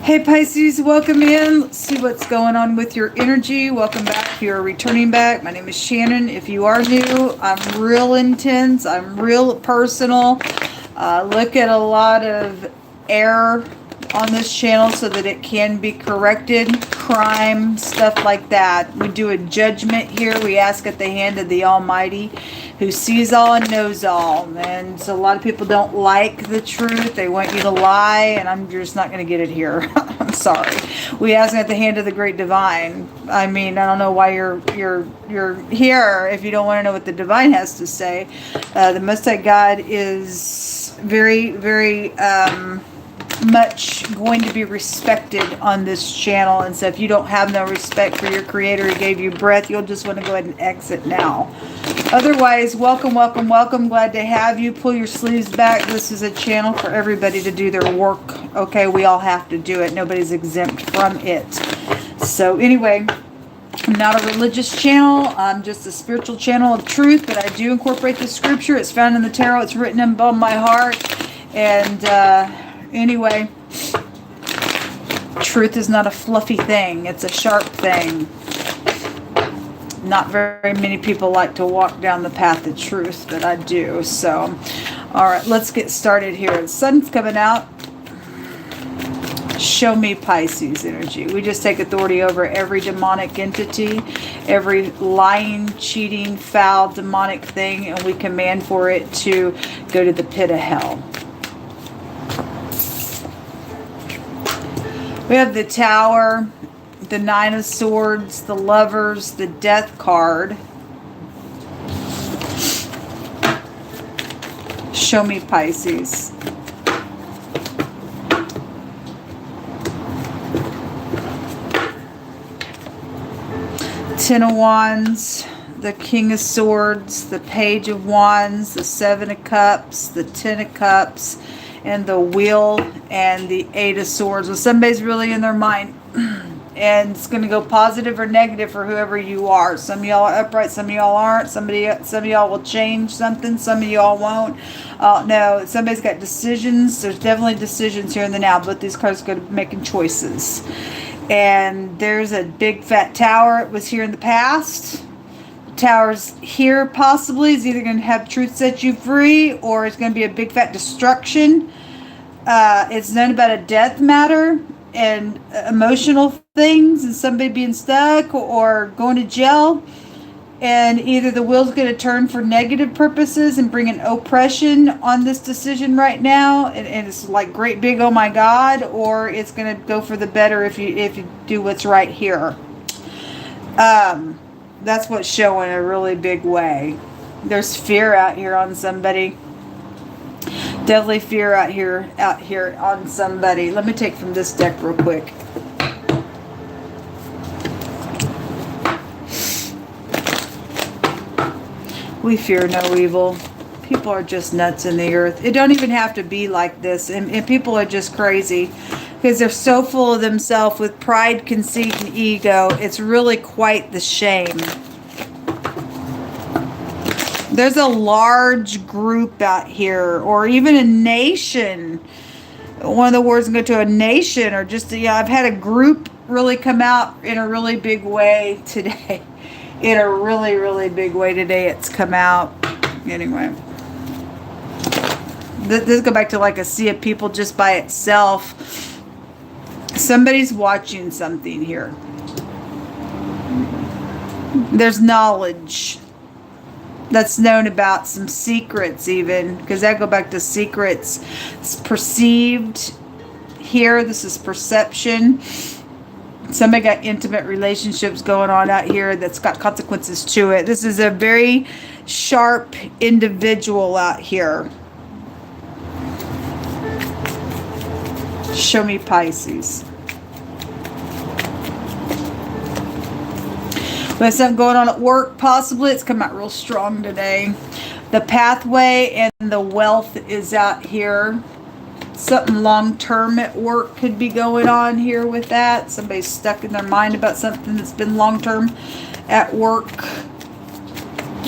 Hey Pisces, welcome in. Let's see what's going on with your energy. Welcome back if you're returning back. My name is Shannon. If you are new, I'm real intense. I'm real personal. Look at a lot of error on this channel so that it can be corrected. Crime, stuff like that. We do a judgment here. We ask at the hand of the Almighty, who sees all and knows all. And so a lot of people don't like the truth. They want you to lie, and I'm just not going to get it here. I'm sorry. We ask at the hand of the Great Divine. I mean, I don't know why you're here if you don't want to know what the Divine has to say. The Most High God is very, very much going to be respected on this channel, and so if you don't have no respect for your Creator who gave you breath, you'll just want to go ahead and exit now. Otherwise, welcome, welcome, welcome. Glad to have you. Pull your sleeves back. This is a channel for everybody to do their work. Okay, we all have to do it. Nobody's exempt from it. So anyway, I'm not a religious channel. I'm just a spiritual channel of truth, but I do incorporate the scripture. It's found in the tarot. It's written above my heart. And anyway, truth is not a fluffy thing. It's a sharp thing. Not very many people like to walk down the path of truth, but I do. So, all right, let's get started here. The sun's coming out. Show me Pisces energy. We just take authority over every demonic entity, every lying, cheating, foul, demonic thing, and we command for it to go to the pit of hell. We have the Tower, the Nine of Swords, the Lovers, the Death card. Show me Pisces. Ten of Wands, the King of Swords, the Page of Wands, the Seven of Cups, the Ten of Cups, and the Wheel and the Eight of Swords. Well, somebody's really in their mind. And it's going to go positive or negative for whoever you are. Some of y'all are upright, some of y'all aren't. Some of y'all will change something, some of y'all won't. No, somebody's got decisions. There's definitely decisions here in the now, but these cards go to making choices. And there's a big fat tower. It was here in the past. The tower's here possibly. It's either going to have truth set you free, or it's going to be a big fat destruction. It's known about a death matter and emotional things and somebody being stuck or going to jail, and either the wheel's going to turn for negative purposes and bring an oppression on this decision right now, and it's like great big oh my god, or it's going to go for the better if you do what's right here. That's what's showing a really big way. There's fear out here on somebody. Definitely fear out here on somebody. Let me take from this deck real quick. We fear no evil. People are just nuts in the earth. It don't even have to be like this. And people are just crazy because they're so full of themselves with pride, conceit, and ego. It's really quite the shame. There's a large group out here, or even a nation. One of the words can go to a nation, or just, I've had a group really come out in a really big way today. In a really, really big way today, it's come out. Anyway. This go back to like a sea of people just by itself. Somebody's watching something here. There's knowledge that's known about some secrets, even because that go back to secrets. It's perceived here. This is perception. Somebody got intimate relationships going on out here that's got consequences to it. This is a very sharp individual out here. Show me Pisces. We have something going on at work, possibly. It's come out real strong today. The pathway and the wealth is out here. Something long-term at work could be going on here with that. Somebody's stuck in their mind about something that's been long-term at work,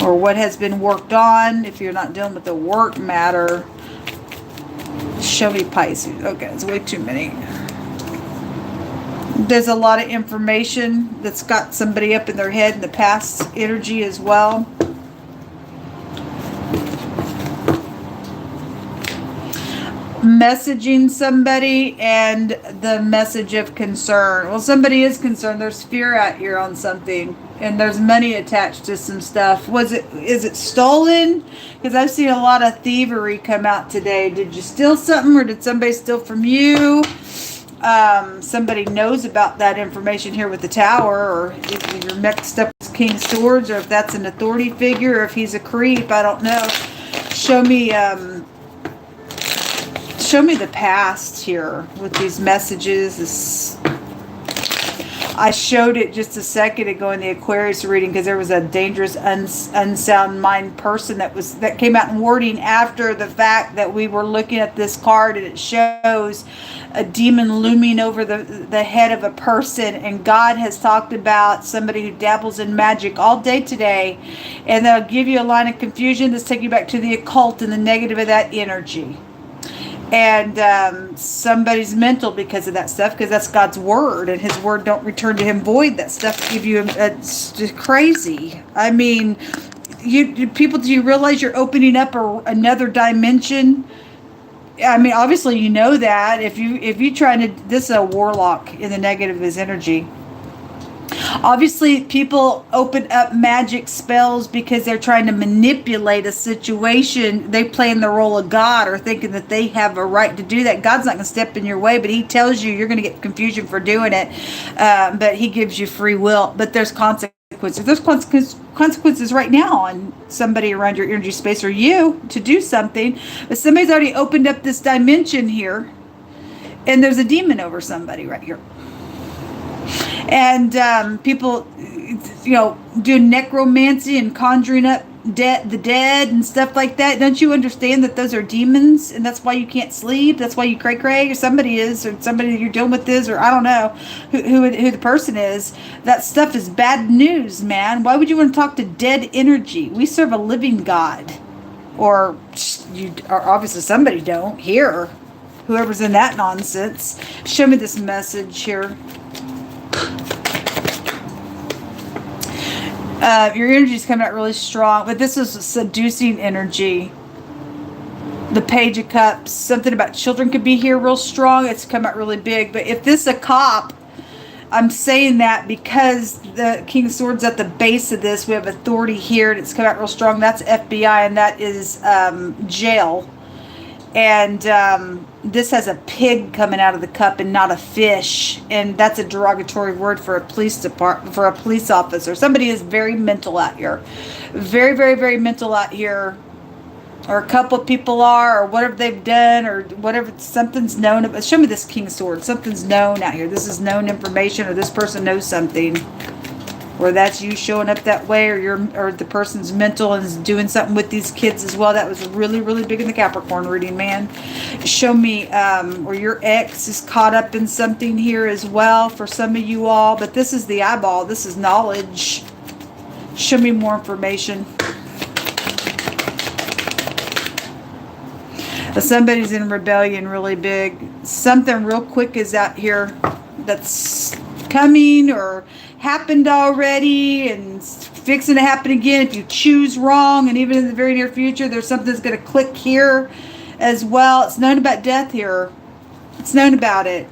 or what has been worked on. If you're not dealing with the work matter, show me Pisces. Okay, it's way too many. There's a lot of information that's got somebody up in their head in the past energy as well. Messaging somebody and the message of concern. Well, somebody is concerned. There's fear out here on something, and there's money attached to some stuff. Is it stolen? Because I've seen a lot of thievery come out today. Did you steal something, or did somebody steal from you? Somebody knows about that information here with the Tower, or if you're mixed up with King of Swords, or if that's an authority figure, or if he's a creep. I don't know. Show me the past here with these messages. I showed it just a second ago in the Aquarius reading because there was a dangerous, unsound mind person that came out in wording after the fact that we were looking at this card, and it shows a demon looming over the head of a person, and God has talked about somebody who dabbles in magic all day today, and they'll give you a line of confusion that's taking you back to the occult and the negative of that energy. And somebody's mental because of that stuff, because that's God's word, and his word don't return to him void. That stuff give you it's just crazy. I mean, people, do you realize you're opening up another dimension? I mean, obviously you know that if you trying to, this is a warlock in the negative of his energy. Obviously, people open up magic spells because they're trying to manipulate a situation. They play in the role of God, or thinking that they have a right to do that. God's not going to step in your way, but he tells you you're going to get confusion for doing it. But he gives you free will. But there's consequences. There's consequences right now on somebody around your energy space, or you, to do something. But somebody's already opened up this dimension here, and there's a demon over somebody right here. And people, doing necromancy and conjuring up the dead and stuff like that. Don't you understand that those are demons, and that's why you can't sleep? That's why you cray, or somebody is, or somebody that you're dealing with is, or I don't know who the person is. That stuff is bad news, man. Why would you want to talk to dead energy? We serve a living God, or obviously somebody don't here. Whoever's in that nonsense. Show me this message here. Your energy is coming out really strong, but this is a seducing energy. The Page of Cups, something about children could be here real strong. It's come out really big. But if this is a cop, I'm saying that because the King of Swords at the base of this, we have authority here, and it's come out real strong. That's FBI, and that is jail. And this has a pig coming out of the cup and not a fish, and that's a derogatory word for a police officer. Somebody is very mental out here, very, very, very mental out here, or a couple of people are, or whatever they've done, or whatever. Something's known about. Show me this King of Swords. Something's known out here. This is known information, or this person knows something. Or that's you showing up that way, or the person's mental and is doing something with these kids as well. That was really, really big in the Capricorn reading, man. Show me, or your ex is caught up in something here as well for some of you all. But this is the eyeball. This is knowledge. Show me more information. Somebody's in rebellion really big. Something real quick is out here that's coming or happened already and fixing to happen again if you choose wrong. And even in the very near future, there's something that's going to click here as well. It's known about death here. It's known about it.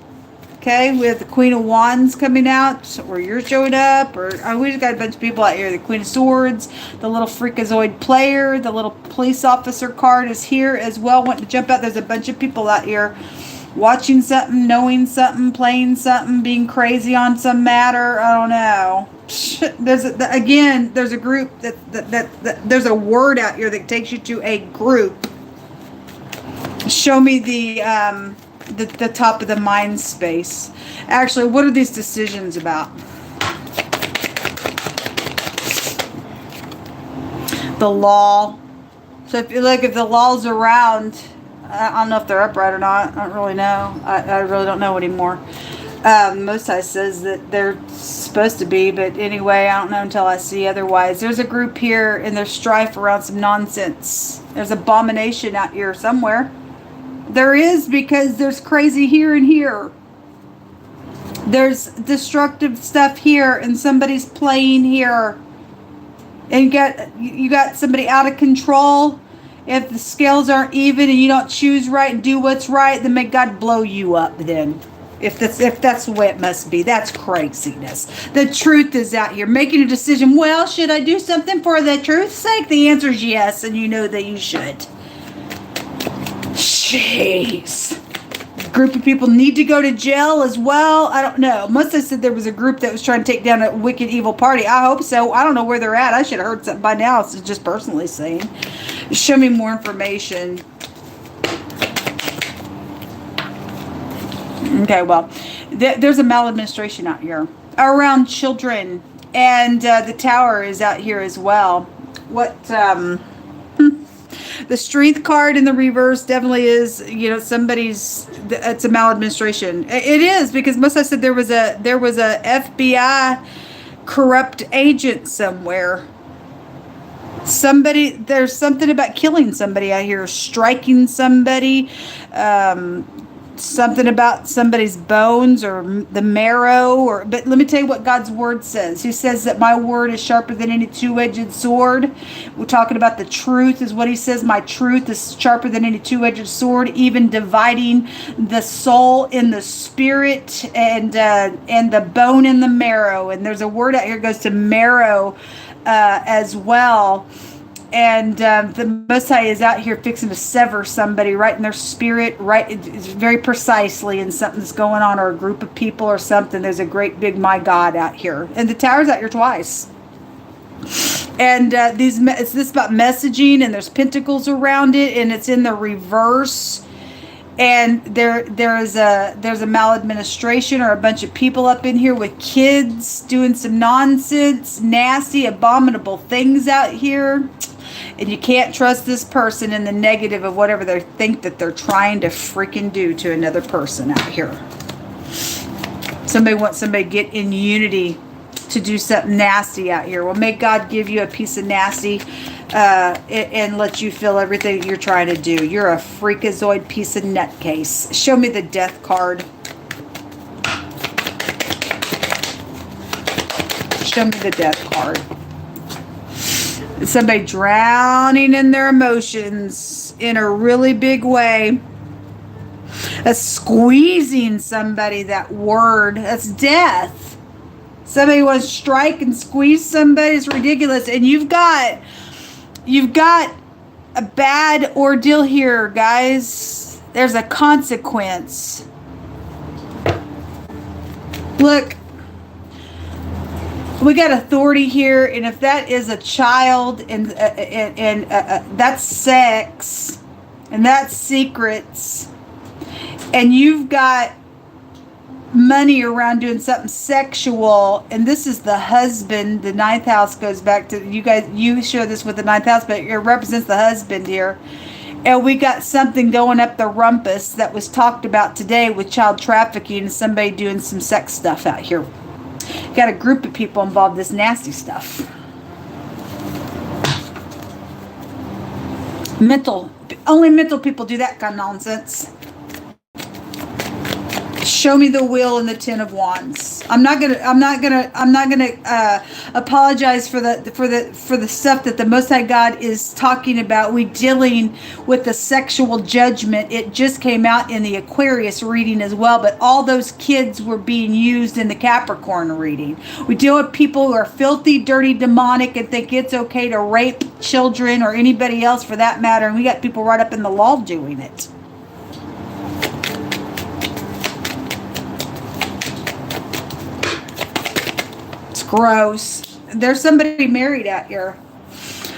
Okay, we have the Queen of Wands coming out, or you're showing up, or we just got a bunch of people out here. The Queen of Swords, the little freakazoid player, the little police officer card is here as well, wanting to jump out. There's a bunch of people out here watching something, knowing something, playing something, being crazy on some matter. I don't know. There's a group that there's a word out here that takes you to a group. Show me the top of the mind space. Actually, what are these decisions about? The law. So if the law's around, I don't know if they're upright or not. I don't really know. I really don't know anymore. Most High says that they're supposed to be, but anyway, I don't know until I see otherwise. There's a group here, and there's strife around some nonsense. There's abomination out here somewhere. There is, because there's crazy here and here. There's destructive stuff here, and somebody's playing here. And you got somebody out of control. If the scales aren't even and you don't choose right and do what's right, then may God blow you up then. If that's the way it must be. That's craziness. The truth is out here. Making a decision, well, should I do something for the truth's sake? The answer is yes, and you know that you should. Jeez. Group of people need to go to jail as well. I don't know. Must have said there was a group that was trying to take down a wicked evil party. I hope so. I don't know where they're at. I should have heard something by now. It's just personally saying. Show me more information. Okay, well, there's a maladministration out here around children, and the tower is out here as well. What the strength card in the reverse definitely is, it's a maladministration. It is, because most I said there was a FBI corrupt agent somewhere. There's something about killing somebody out here, striking somebody, something about somebody's bones or the marrow, but let me tell you what God's word says. He says that my word is sharper than any two-edged sword. We're talking about the truth is what he says. My truth is sharper than any two-edged sword, even dividing the soul in the spirit and the bone and the marrow. And there's a word out here that goes to marrow as well. And the Most High is out here fixing to sever somebody right in their spirit, right, very precisely in something that's going on, or a group of people or something. There's a great big my God out here. And the tower's out here twice. And it's this about messaging, and there's pentacles around it, and it's in the reverse. And there's a maladministration, or a bunch of people up in here with kids doing some nonsense, nasty, abominable things out here. And you can't trust this person in the negative of whatever they think that they're trying to freaking do to another person out here. Somebody wants somebody to get in unity to do something nasty out here. Well, may God give you a piece of nasty and let you feel everything you're trying to do. You're a freakazoid piece of nutcase. Show me the death card. Show me the death card. Somebody drowning in their emotions in a really big way. That's squeezing somebody, that word. That's death. Somebody wants to strike and squeeze somebody. It's ridiculous. And you've got a bad ordeal here, guys. There's a consequence. Look. We got authority here, and if that is a child, and that's sex, and that's secrets, and you've got money around doing something sexual, and this is the husband. The ninth house goes back to you guys. You show this with the ninth house, but it represents the husband here. And we got something going up the rumpus that was talked about today with child trafficking and somebody doing some sex stuff out here. Got a group of people involved in this nasty stuff. Only mental people do that kind of nonsense. Show me the wheel and the Ten of Wands. I'm not gonna apologize for the stuff that the Most High God is talking about. We dealing with the sexual judgment. It just came out in the Aquarius reading as well, but all those kids were being used in the Capricorn reading. We deal with people who are filthy, dirty, demonic, and think it's okay to rape children or anybody else for that matter. And we got people right up in the law doing it. Gross. There's somebody married out here.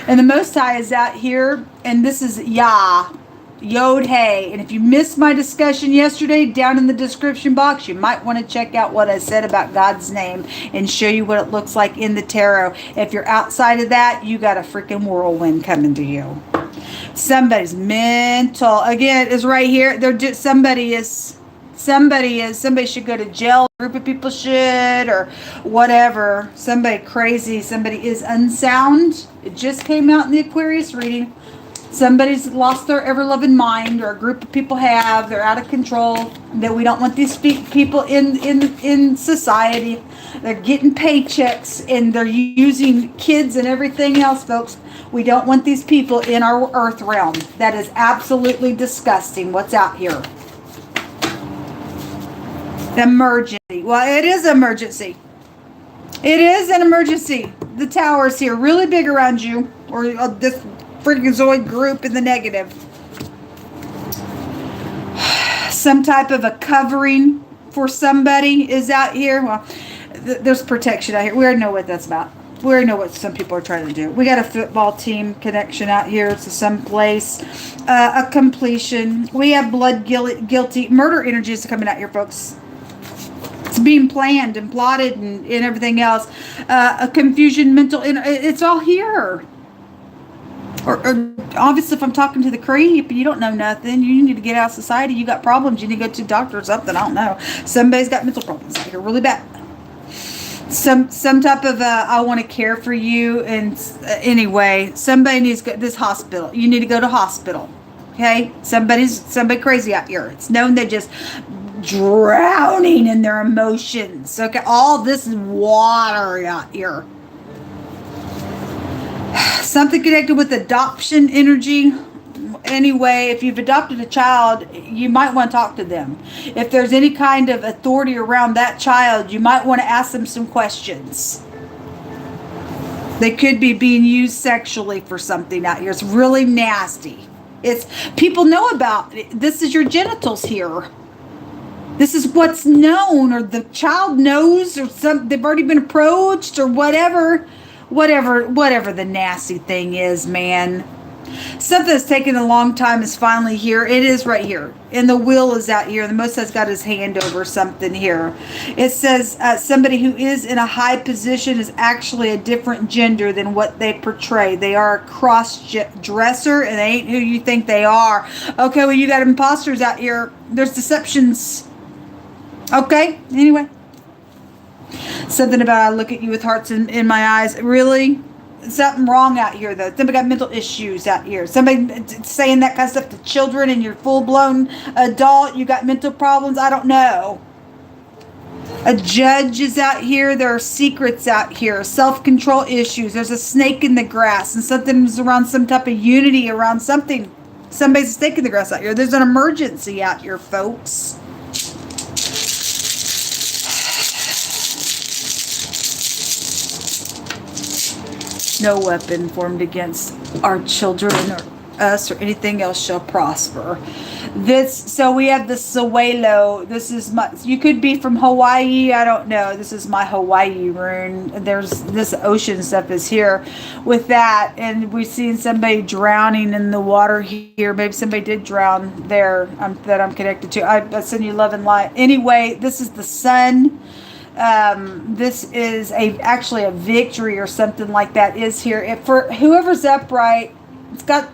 And the Most High is out here. And this is Yah. Yod-Hey. And if you missed my discussion yesterday, down in the description box, you might want to check out what I said about God's name and show you what it looks like in the tarot. If you're outside of that, you got a freaking whirlwind coming to you. Somebody's mental. Again, it's right here. Somebody should go to jail. A group of people should, or whatever. Somebody crazy. Somebody is unsound. It just came out in the Aquarius reading. Somebody's lost their ever-loving mind, or a group of people have. They're out of control. That we don't want these people in society. They're getting paychecks, and they're using kids and everything else, folks. We don't want these people in our earth realm. That is absolutely disgusting what's out here. Emergency. Well, it is an emergency. It is an emergency. The tower's here, really big around you, or this freakazoid group in the negative. Some type of a covering for somebody is out here. Well, there's protection out here. We already know what that's about. We already know what some people are trying to do. We got a football team connection out here to some place. A completion. We have blood guilty. Murder energies coming out here, folks. It's being planned and plotted and everything else. A confusion, mental. It's all here. Or obviously, if I'm talking to the creep, you don't know nothing. You need to get out of society. You got problems. You need to go to a doctor or something. I don't know. Somebody's got mental problems out here, really bad. Some type of I want to care for you. And anyway, somebody needs to go to this hospital. You need to go to hospital. Okay, somebody crazy out here. It's known they're just drowning in their emotions. Okay, all this water out here. Something connected with adoption energy. Anyway, if you've adopted a child, you might want to talk to them. If there's any kind of authority around that child, you might want to ask them some questions. They could be being used sexually for something out here. It's really nasty. It's people know about it. This is your genitals here. This is what's known, or the child knows, or they've already been approached, or whatever the nasty thing is, man. Something that's taken a long time is finally here. It is right here. And the wheel is out here. The Most High's got his hand over something here. It says somebody who is in a high position is actually a different gender than what they portray. They are a cross-dresser, and they ain't who you think they are. Okay, well, you got imposters out here. There's deceptions. Okay, anyway. Something about I look at you with hearts in my eyes. Really? Something wrong out here, though. Somebody got mental issues out here. Somebody saying that kind of stuff to children, and you're full-blown adult. You got mental problems. I don't know. A judge is out here. There are secrets out here. Self-control issues. There's a snake in the grass, and something's around some type of unity around something. Somebody's a snake in the grass out here. There's an emergency out here, folks. No weapon formed against our children or us or anything else shall prosper. So we have the Sawelo. This is you could be from Hawaii. I don't know. This is my Hawaii rune. There's this ocean stuff is here with that. And we've seen somebody drowning in the water here. Maybe somebody did drown there that I'm connected to. I send you love and light. Anyway, this is the sun. This is actually a victory or something like that is here. For whoever's upright, it's got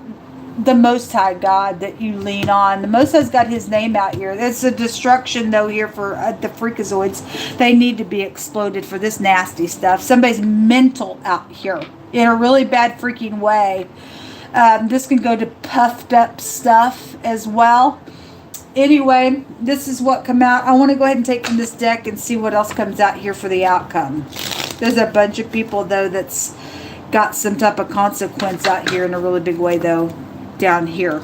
the Most High God that you lean on. The Most High's got his name out here. It's a destruction, though, here for the freakazoids. They need to be exploded for this nasty stuff. Somebody's mental out here in a really bad freaking way. This can go to puffed up stuff as well. Anyway, this is what come out. I want to go ahead and take from this deck and see what else comes out here for the outcome. There's a bunch of people, though, that's got some type of consequence out here in a really big way, though, down here.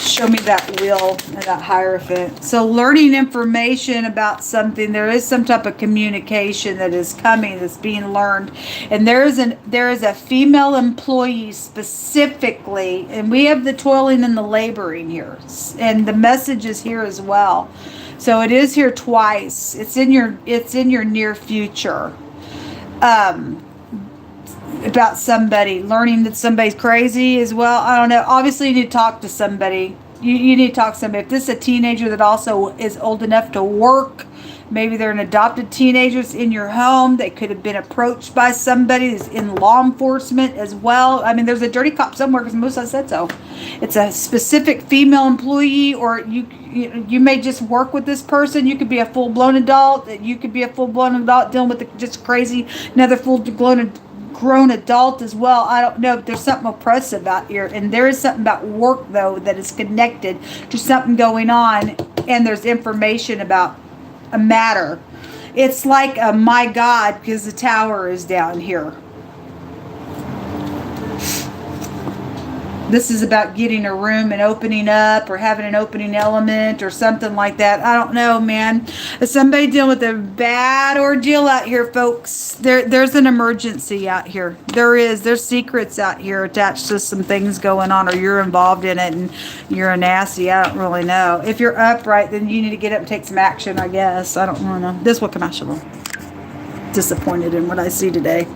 Show me that wheel and that Hierophant. So learning information about something, there is some type of communication that is coming, that's being learned. And there is a female employee specifically, and we have the toiling and the laboring here. And the message is here as well. So it is here twice. It's in your near future. About somebody, learning that somebody's crazy as well. I don't know. Obviously, you need to talk to somebody. You need to talk to somebody. If this is a teenager that also is old enough to work, Maybe they're an adopted teenagers in your home. They could have been approached by somebody who's in law enforcement as well. I mean, there's a dirty cop somewhere because Musa said so. It's a specific female employee, or you may just work with this person. You could be a full-blown adult. You could be a full-blown adult dealing with just crazy, another full-blown grown adult as well. I don't know, but there's something oppressive out here, and there is something about work though that is connected to something going on, and there's information about a matter. It's like a my God, because the tower is down here. This is about getting a room and opening up, or having an opening element or something like that. I don't know, man. Is somebody dealing with a bad ordeal out here, folks? There's an emergency out here. There's secrets out here attached to some things going on, or you're involved in it and you're a nasty. I don't really know. If you're upright, then you need to get up and take some action, I guess. I don't really know. This will come out. Disappointed in what I see today.